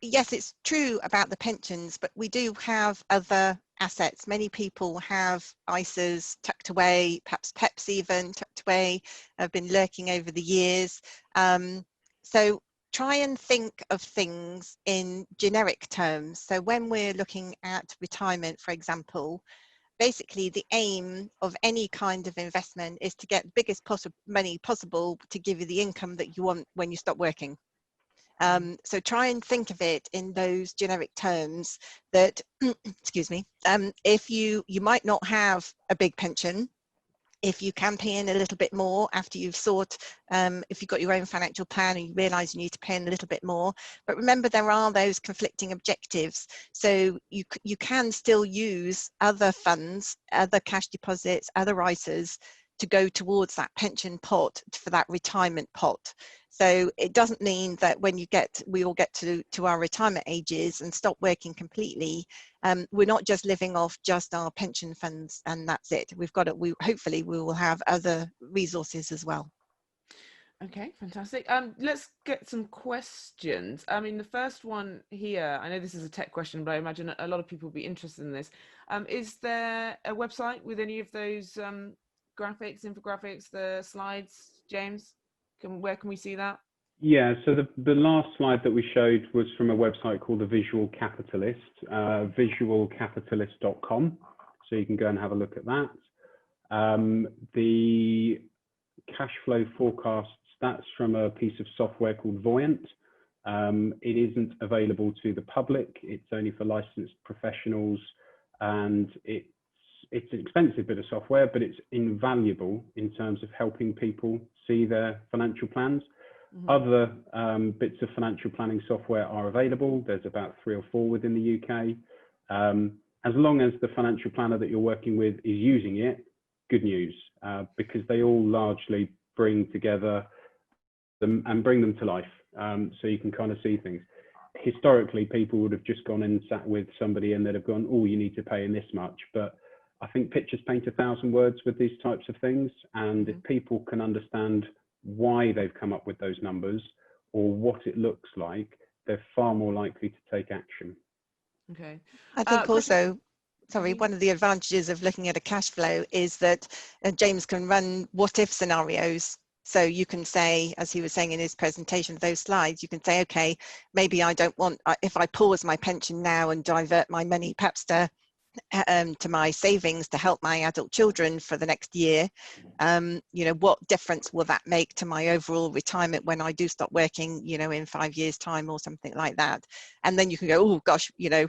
Yes, it's true about the pensions, but we do have other assets. Many people have ISAs tucked away, perhaps PEPs even tucked away, have been lurking over the years. So try and think of things in generic terms. So when we're looking at retirement, for example, basically the aim of any kind of investment is to get the biggest money possible to give you the income that you want when you stop working. So try and think of it in those generic terms that, excuse me, if you might not have a big pension, if you can pay in a little bit more after you've sought, if you've got your own financial plan and you realise you need to pay in a little bit more. But remember, there are those conflicting objectives. So you can still use other funds, other cash deposits, other ISAs to go towards that pension pot for that retirement pot. So it doesn't mean that when we all get to our retirement ages and stop working completely, we're not just living off just our pension funds and that's it. Hopefully we will have other resources as well. Okay, fantastic. Let's get some questions. I mean, the first one here, I know this is a tech question, but I imagine a lot of people will be interested in this. Is there a website with any of those graphics, infographics, the slides, James? Where can we see that? Yeah, so the last slide that we showed was from a website called the Visual Capitalist, visualcapitalist.com. So you can go and have a look at that. The cash flow forecasts, that's from a piece of software called Voyant. It isn't available to the public. It's only for licensed professionals, and it's an expensive bit of software, but it's invaluable in terms of helping people see their financial plans. Other bits of financial planning software are available. There's about 3 or 4 within the UK. As long as the financial planner that you're working with is using it, good news, because they all largely bring together them and bring them to life. So you can kind of see things. Historically, people would have just gone and sat with somebody and they'd have gone, oh, you need to pay in this much. But I think pictures paint 1,000 words with these types of things. And if people can understand why they've come up with those numbers or what it looks like, they're far more likely to take action. Okay. I think also, sorry, one of the advantages of looking at a cash flow is that James can run what if scenarios. So you can say, as he was saying in his presentation, those slides, you can say, okay, maybe I don't want, if I pause my pension now and divert my money perhaps to my savings to help my adult children for the next year, you know, what difference will that make to my overall retirement when I do stop working, you know, in 5 years time or something like that? And then you can go, oh gosh, you know,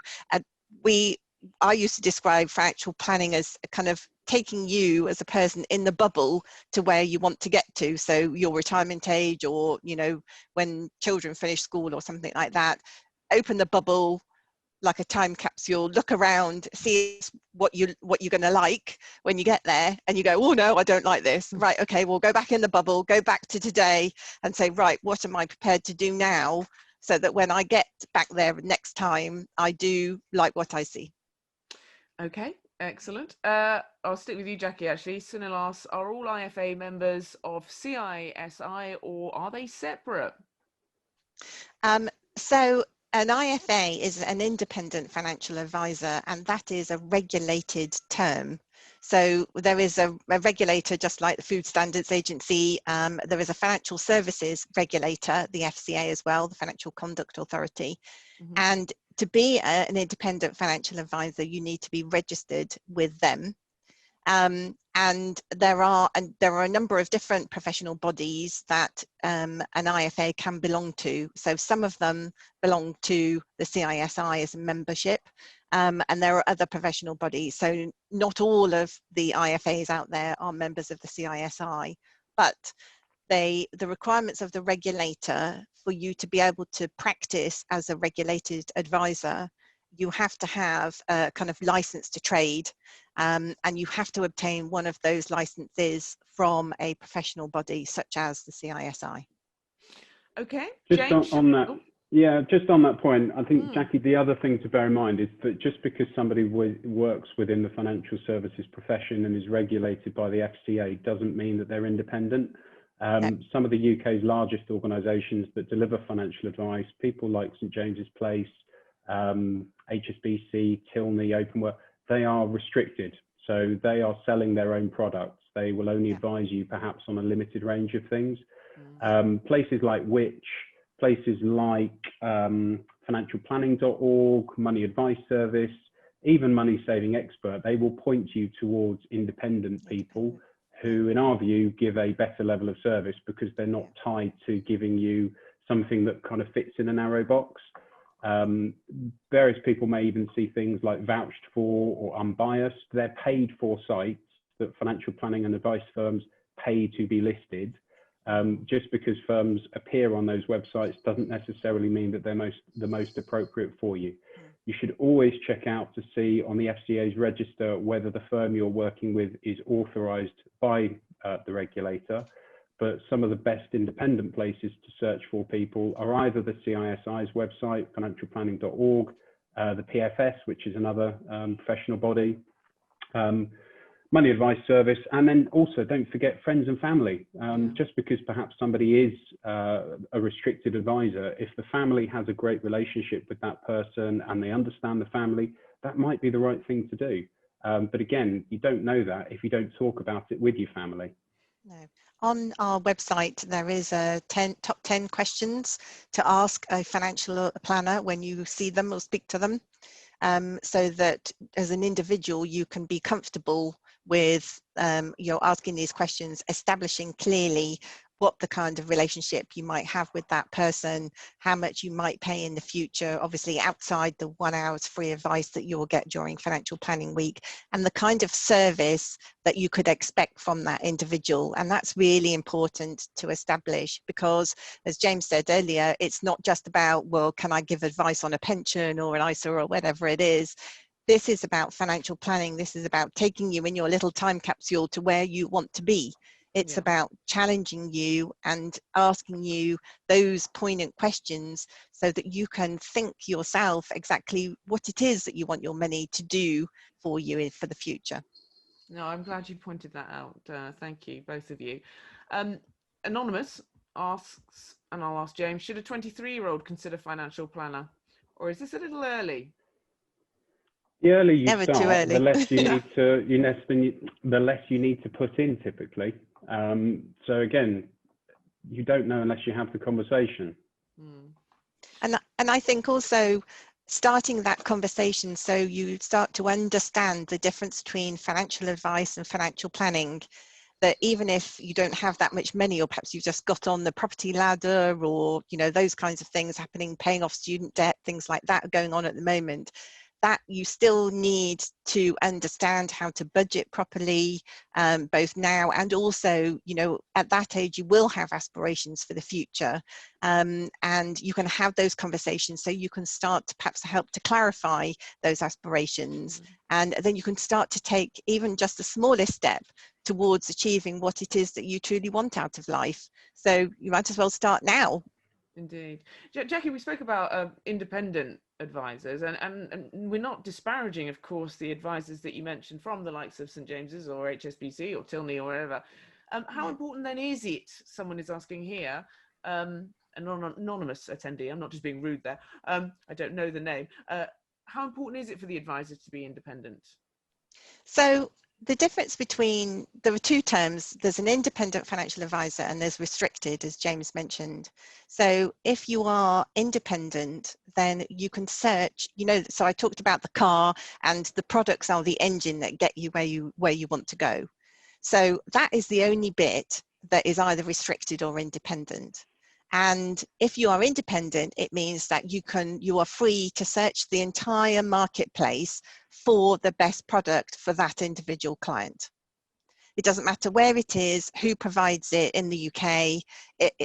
I used to describe financial planning as kind of taking you as a person in the bubble to where you want to get to. So your retirement age, or, you know, when children finish school or something like that, open the bubble like a time capsule, look around, see what you're going to like when you get there, and you go, oh no, I don't like this. Right, okay, we'll go back in the bubble, go back to today and say, right, what am I prepared to do now, so that when I get back there next time, I do like what I see. Okay, excellent. I'll stick with you, Jackie, actually. Sunil asks, are all IFA members of CISI, or are they separate? So an IFA is an independent financial advisor, and that is a regulated term. So there is a regulator, just like the Food Standards Agency. There is a financial services regulator, the FCA as well, the Financial Conduct Authority. Mm-hmm. And to be an independent financial advisor, you need to be registered with them. And there are a number of different professional bodies that an IFA can belong to. So some of them belong to the CISI as a membership, and there are other professional bodies. So not all of the IFAs out there are members of the CISI, but the requirements of the regulator for you to be able to practice as a regulated advisor, you have to have a kind of license to trade, and you have to obtain one of those licenses from a professional body such as the CISI. Okay, just James, on that, yeah, just on that point, I think, Jackie, the other thing to bear in mind is that just because somebody works within the financial services profession and is regulated by the FCA doesn't mean that they're independent. Some of the UK's largest organisations that deliver financial advice, people like St James's Place, HSBC, Tilney, Openwork, they are restricted. So they are selling their own products. They will only advise you perhaps on a limited range of things. Places like Which, places like financialplanning.org, Money Advice Service, even Money Saving Expert, they will point you towards independent people who, in our view, give a better level of service because they're not tied to giving you something that kind of fits in a narrow box. Various people may even see things like vouched for or unbiased. They're paid for sites that financial planning and advice firms pay to be listed. Just because firms appear on those websites doesn't necessarily mean that they're the most appropriate for you. You should always check out to see on the FCA's register whether the firm you're working with is authorised by the regulator. But some of the best independent places to search for people are either the CISI's website, financialplanning.org, the PFS, which is another professional body, Money Advice Service, and then also don't forget friends and family. Just because perhaps somebody is a restricted advisor, if the family has a great relationship with that person and they understand the family, that might be the right thing to do. But again, you don't know that if you don't talk about it with your family. No. On our website, there is a top 10 questions to ask a financial planner when you see them or speak to them, so that as an individual, you can be comfortable with asking these questions, establishing clearly what the kind of relationship you might have with that person, how much you might pay in the future, obviously outside the 1 hour's free advice that you will get during Financial Planning Week, and the kind of service that you could expect from that individual. And that's really important to establish because, as James said earlier, it's not just about, well, can I give advice on a pension or an ISA or whatever it is. This is about financial planning. This is about taking you in your little time capsule to where you want to be. It's about challenging you and asking you those poignant questions so that you can think yourself exactly what it is that you want your money to do for you for the future. No, I'm glad you pointed that out. Thank you, both of you. Anonymous asks, and I'll ask James, should a 23-year-old consider financial planner, or is this a little early? The earlier you Never start, too early. the less you need to the less you need to put in typically. So again, you don't know unless you have the conversation. And I think also starting that conversation so you start to understand the difference between financial advice and financial planning, that even if you don't have that much money, or perhaps you've just got on the property ladder, or those kinds of things happening, paying off student debt, things like that are going on at the moment, that you still need to understand how to budget properly, both now and also, you know, at that age you will have aspirations for the future, and you can have those conversations so you can start to perhaps help to clarify those aspirations, and then you can start to take even just the smallest step towards achieving what it is that you truly want out of life. So you might as well start now. Indeed. Jackie, we spoke about independent advisors, and we're not disparaging, of course, the advisors that you mentioned from the likes of St James's or HSBC or Tilney or wherever. How important then is it, someone is asking here, an anonymous attendee, I'm not just being rude there, I don't know the name, how important is it for the advisor to be independent? So the difference between, there are two terms, there's an independent financial advisor and there's restricted, as James mentioned. So if you are independent, then you can search, you know, so I talked about the car, and the products are the engine that get you where you want to go. So that is the only bit that is either restricted or independent. And if you are independent, it means that you are free to search the entire marketplace for the best product for that individual client. It doesn't matter where it is, who provides it in the UK,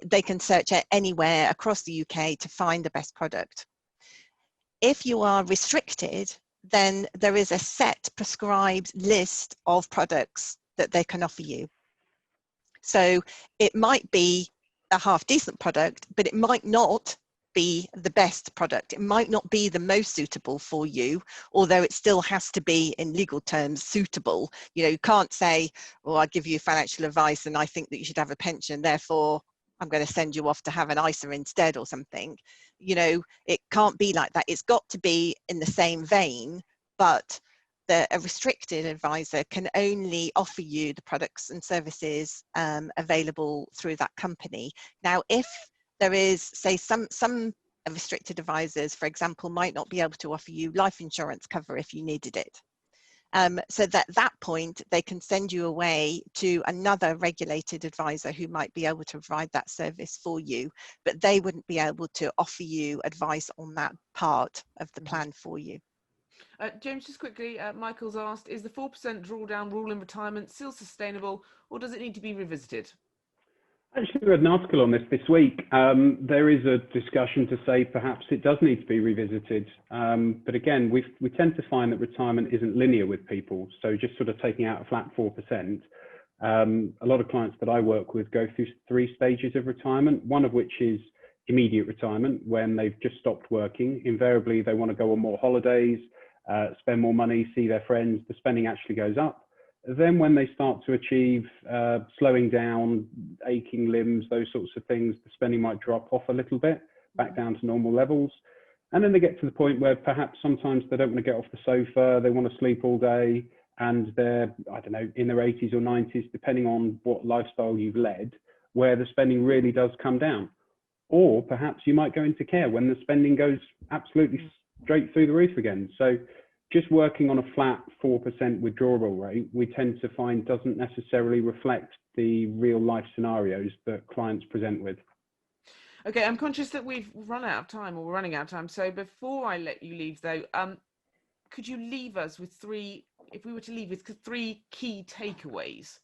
they can search it anywhere across the UK to find the best product. If you are restricted, then there is a set prescribed list of products that they can offer you. So it might be a half decent product, but it might not be the best product. It might not be the most suitable for you, although it still has to be, in legal terms, suitable. You know, you can't say, well, I give you financial advice and I think that you should have a pension, therefore I'm going to send you off to have an ISA instead or something. You know, it can't be like that. It's got to be in the same vein, but a restricted advisor can only offer you the products and services available through that company. Now, if there is, say, some restricted advisors, for example, might not be able to offer you life insurance cover if you needed it. So at that point, they can send you away to another regulated advisor who might be able to provide that service for you, but they wouldn't be able to offer you advice on that part of the plan for you. James, just quickly, Michael's asked, is the 4% drawdown rule in retirement still sustainable, or does it need to be revisited? Actually, we had an article on this week. There is a discussion to say perhaps it does need to be revisited. But again, we tend to find that retirement isn't linear with people. So just sort of taking out a flat 4%. A lot of clients that I work with go through 3 stages of retirement, one of which is immediate retirement, when they've just stopped working. Invariably, they want to go on more holidays, spend more money, see their friends, the spending actually goes up. Then when they start to achieve slowing down, aching limbs, those sorts of things, the spending might drop off a little bit, back down to normal levels. And then they get to the point where perhaps sometimes they don't want to get off the sofa, they want to sleep all day, and they're, I don't know, in their 80s or 90s, depending on what lifestyle you've led, where the spending really does come down. Or perhaps you might go into care when the spending goes absolutely straight through the roof again. So just working on a flat 4% withdrawal rate, we tend to find doesn't necessarily reflect the real life scenarios that clients present with. Okay, I'm conscious that we've run out of time, or we're running out of time. So before I let you leave, though, could you leave us with 3, if we were to leave with 3 key takeaways,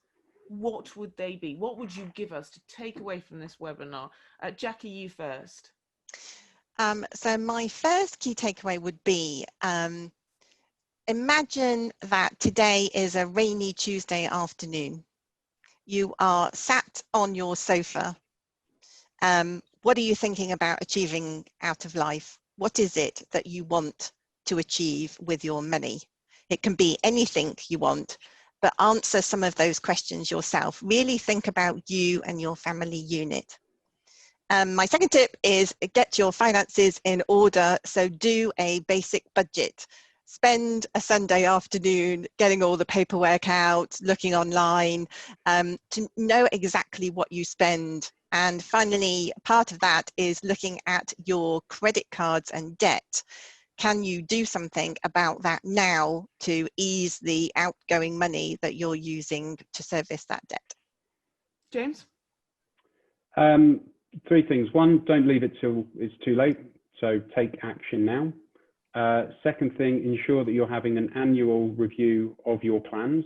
what would they be? What would you give us to take away from this webinar? Jackie, you first. So my first key takeaway would be, imagine that today is a rainy Tuesday afternoon. You are sat on your sofa. What are you thinking about achieving out of life? What is it that you want to achieve with your money? It can be anything you want, but answer some of those questions yourself. Really think about you and your family unit. My second tip is get your finances in order. So do a basic budget. Spend a Sunday afternoon getting all the paperwork out, looking online, to know exactly what you spend. And finally, part of that is looking at your credit cards and debt. Can you do something about that now to ease the outgoing money that you're using to service that debt? James? 3 things. 1, don't leave it till it's too late. So take action now. Second thing, ensure that you're having an annual review of your plans.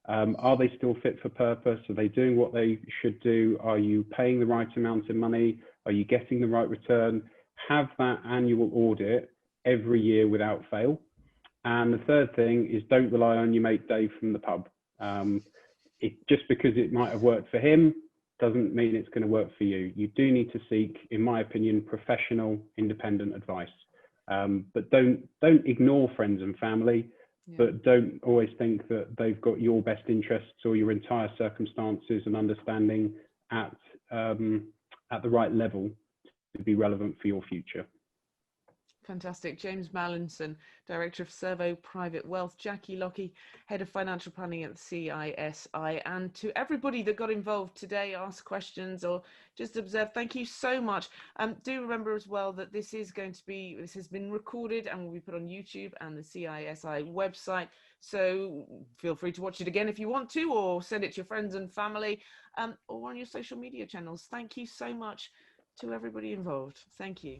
Are they still fit for purpose? Are they doing what they should do? Are you paying the right amount of money? Are you getting the right return? Have that annual audit every year without fail. And the third thing is don't rely on your mate Dave from the pub. Just because it might have worked for him doesn't mean it's going to work for you. You do need to seek, in my opinion, professional, independent advice. But don't ignore friends and family, but don't always think that they've got your best interests or your entire circumstances and understanding at the right level to be relevant for your future. Fantastic. James Mallinson, Director of Servo Private Wealth, Jackie Lockie, Head of Financial Planning at the CISI, and to everybody that got involved today, asked questions or just observed, thank you so much. Do remember as well that this has been recorded and will be put on YouTube and the CISI website. So feel free to watch it again if you want to, or send it to your friends and family, or on your social media channels. Thank you so much to everybody involved. Thank you.